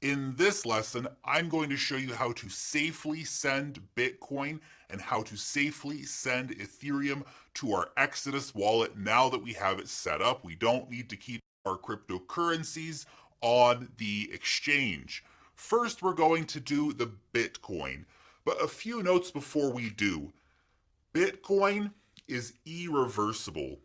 In this lesson, I'm going to show you how to safely send Bitcoin and how to safely send Ethereum to our Exodus wallet now that we have it set up. We don't need to keep our cryptocurrencies on the exchange. First, we're going to do the Bitcoin. But a few notes before we do. Bitcoin is irreversible.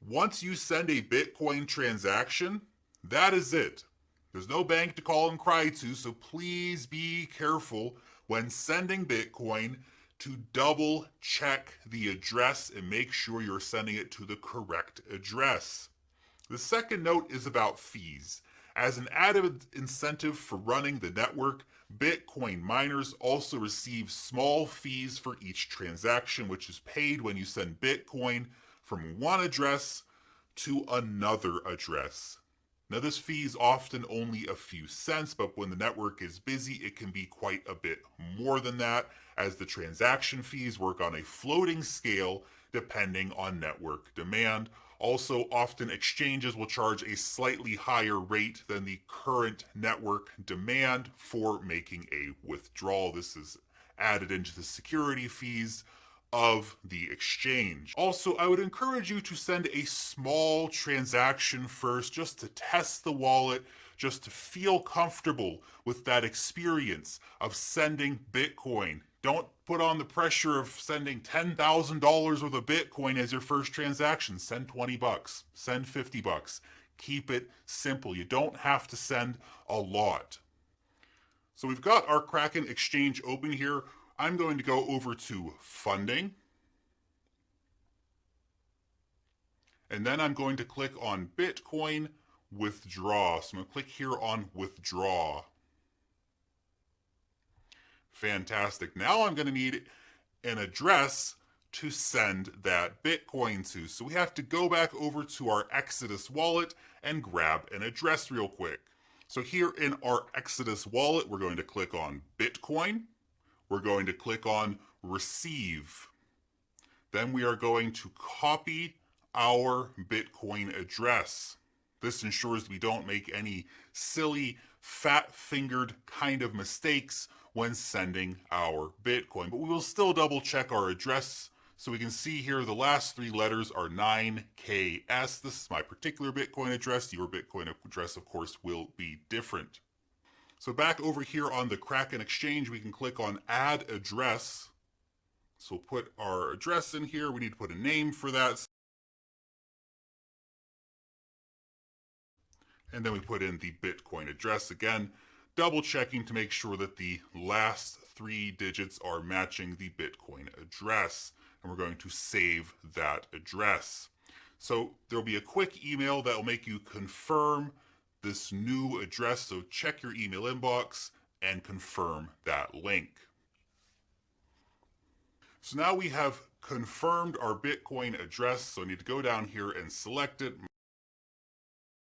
Once you send a Bitcoin transaction, that is it. There's no bank to call and cry to, so please be careful when sending Bitcoin to double check the address and make sure you're sending it to the correct address. The second note is about fees. As an added incentive for running the network, Bitcoin miners also receive small fees for each transaction, which is paid when you send Bitcoin from one address to another address. Now, this fee is often only a few cents, but when the network is busy, it can be quite a bit more than that, as the transaction fees work on a floating scale depending on network demand. Also, often exchanges will charge a slightly higher rate than the current network demand for making a withdrawal. This is added into the security fees of the exchange. Also, I would encourage you to send a small transaction first just to test the wallet, just to feel comfortable with that experience of sending Bitcoin. Don't put on the pressure of sending $10,000 worth of Bitcoin as your first transaction. Send 20 bucks, send 50 bucks. Keep it simple. You don't have to send a lot. So we've got our Kraken exchange open here. I'm going to go over to funding. And then I'm going to click on Bitcoin withdraw. So I'm going to click here on withdraw. Fantastic. Now I'm going to need an address to send that Bitcoin to. So we have to go back over to our Exodus wallet and grab an address real quick. So here in our Exodus wallet, we're going to click on Bitcoin. We're going to click on receive. Then we are going to copy our Bitcoin address. This ensures we don't make any silly, fat-fingered kind of mistakes when sending our Bitcoin. But we will still double check our address. So we can see here the last three letters are 9KS. This is my particular Bitcoin address. Your Bitcoin address, of course, will be different. So back over here on the Kraken exchange, we can click on add address. So we'll put our address in here. We need to put a name for that. And then we put in the Bitcoin address again, double checking to make sure that the last three digits are matching the Bitcoin address. And we're going to save that address. So there'll be a quick email that will make you confirm this new address. So check your email inbox and confirm that link. So now we have confirmed our Bitcoin address. So I need to go down here and select it,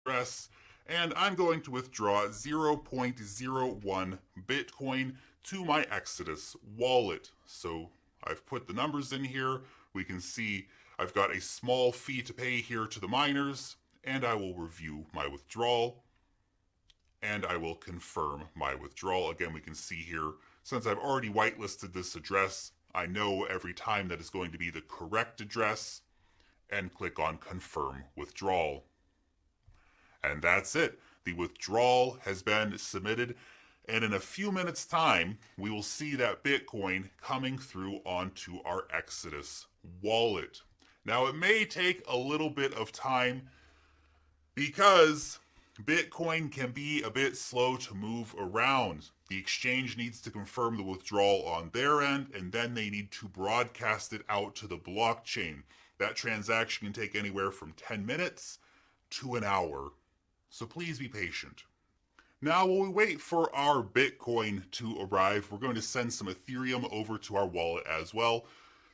address, and I'm going to withdraw 0.01 Bitcoin to my Exodus wallet. So I've put the numbers in here. We can see I've got a small fee to pay here to the miners, and I will review my withdrawal. And I will confirm my withdrawal. Again, we can see here, since I've already whitelisted this address, I know every time that is going to be the correct address, and click on confirm withdrawal. And that's it. The withdrawal has been submitted, and in a few minutes' time, we will see that Bitcoin coming through onto our Exodus wallet. Now, it may take a little bit of time because Bitcoin can be a bit slow to move around. The exchange needs to confirm the withdrawal on their end, and then they need to broadcast it out to the blockchain. That transaction can take anywhere from 10 minutes to an hour. So please be patient. Now, while we wait for our Bitcoin to arrive, we're going to send some Ethereum over to our wallet as well.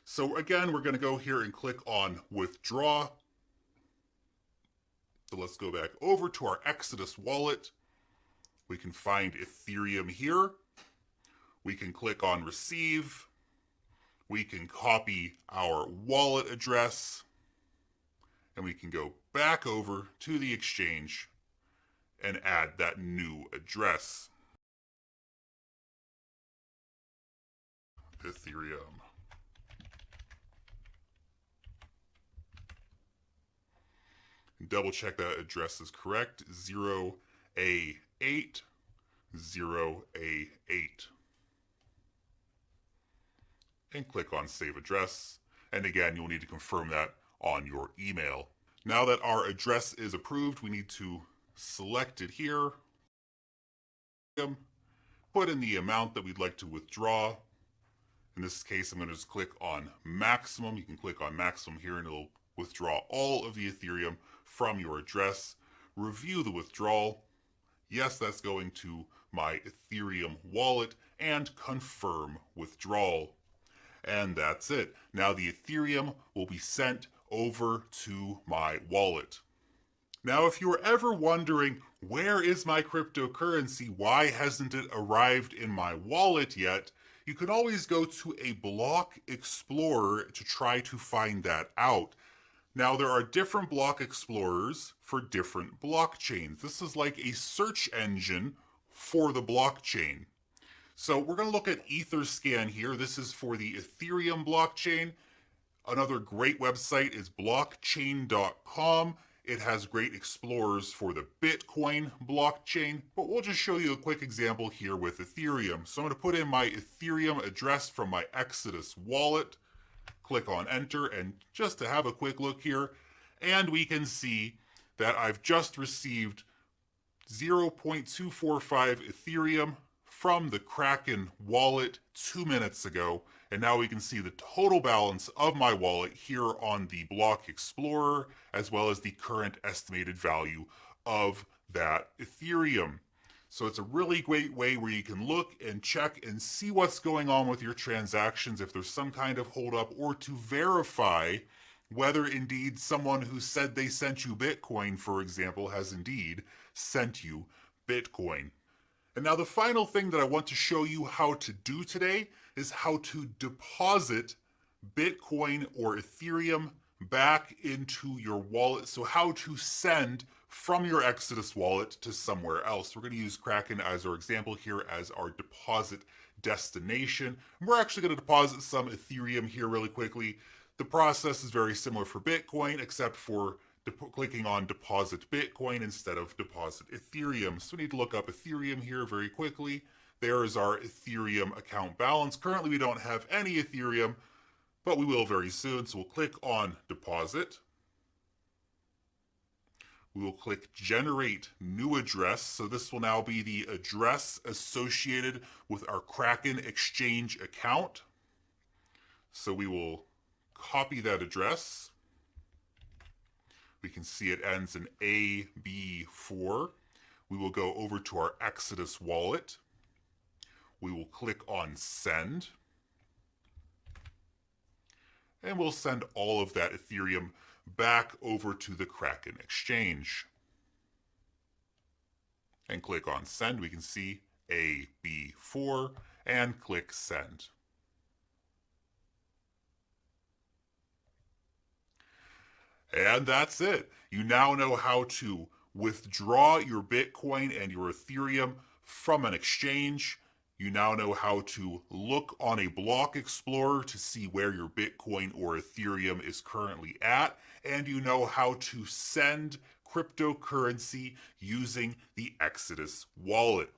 So again, we're going to go here and click on withdraw. So let's go back over to our Exodus wallet. We can find Ethereum here. We can click on receive. We can copy our wallet address. And we can go back over to the exchange and add that new address. Ethereum. Double check that address is correct. 0A8, 0A8. And click on Save Address. And again, you'll need to confirm that on your email. Now that our address is approved, we need to select it here, put in the amount that we'd like to withdraw. In this case, I'm going to just click on maximum. You can click on maximum here and it'll withdraw all of the Ethereum from your address. Review the withdrawal. Yes, that's going to my Ethereum wallet, and confirm withdrawal. And that's it. Now the Ethereum will be sent over to my wallet. Now, if you were ever wondering, where is my cryptocurrency? Why hasn't it arrived in my wallet yet? You can always go to a block explorer to try to find that out. Now, there are different block explorers for different blockchains. This is like a search engine for the blockchain. So we're going to look at Etherscan here. This is for the Ethereum blockchain. Another great website is blockchain.com. It has great explorers for the Bitcoin blockchain, but we'll just show you a quick example here with Ethereum. So I'm going to put in my Ethereum address from my Exodus wallet, click on enter, and just to have a quick look here, and we can see that I've just received 0.245 Ethereum from the Kraken wallet 2 minutes ago, and now we can see the total balance of my wallet here on the Block Explorer, as well as the current estimated value of that Ethereum. So it's a really great way where you can look and check and see what's going on with your transactions, if there's some kind of holdup, or to verify whether indeed someone who said they sent you Bitcoin, for example, has indeed sent you Bitcoin. And now the final thing that I want to show you how to do today is how to deposit Bitcoin or Ethereum back into your wallet. So how to send from your Exodus wallet to somewhere else. We're going to use Kraken as our example here as our deposit destination. We're actually going to deposit some Ethereum here really quickly. The process is very similar for Bitcoin, except for clicking on deposit Bitcoin instead of deposit Ethereum. So we need to look up Ethereum here very quickly. There is our Ethereum account balance. Currently we don't have any Ethereum, but we will very soon. So we'll click on deposit. We will click generate new address. So this will now be the address associated with our Kraken exchange account. So we will copy that address. We can see it ends in AB4. We will go over to our Exodus wallet. We will click on send. And we'll send all of that Ethereum back over to the Kraken exchange. And click on send. We can see AB4 and click send. And that's it. You now know how to withdraw your Bitcoin and your Ethereum from an exchange. You now know how to look on a block explorer to see where your Bitcoin or Ethereum is currently at. And you know how to send cryptocurrency using the Exodus wallet.